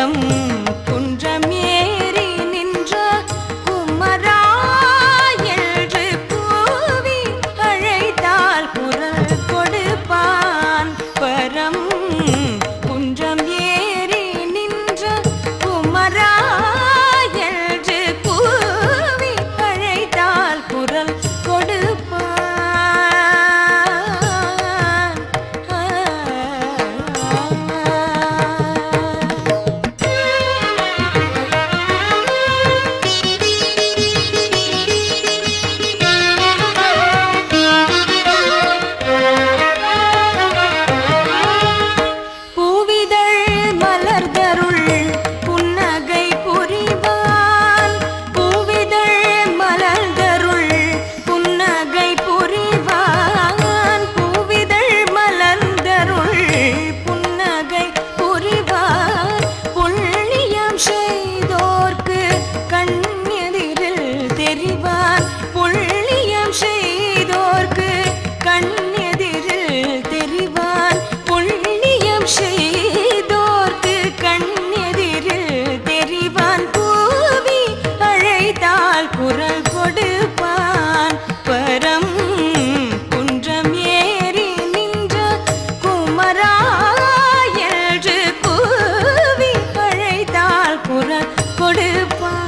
பரம் குன்றம் ஏறி நின்ற குமரா என்று கூவி அழைத்தால் குரல் கொடுப்பான். பரம் குன்றம் ஏறி நின்ற குமரா என்று கூவி அழைத்தால் குரல் கொடுப்பான். புண்ணியம் செய்தோர்க்கு கண்ணெதிரில் தெரிவான். புண்ணியம் செய்தோர்க்கு கண்ணெதிரில் தெரிவான். கூவி அழைத்தால் குரல் கொடுப்பான். பரம் குன்றம் ஏறி நின்ற குமரா என்று கூவி அழைத்தால் குரல் கொடுப்பான்.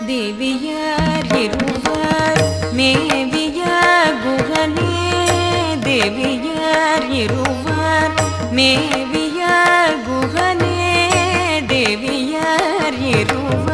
தேவியர் இருவர் மேவிய குகனே தேவியர் இருவர் மேவிய குகனே தேவியர் இருவர்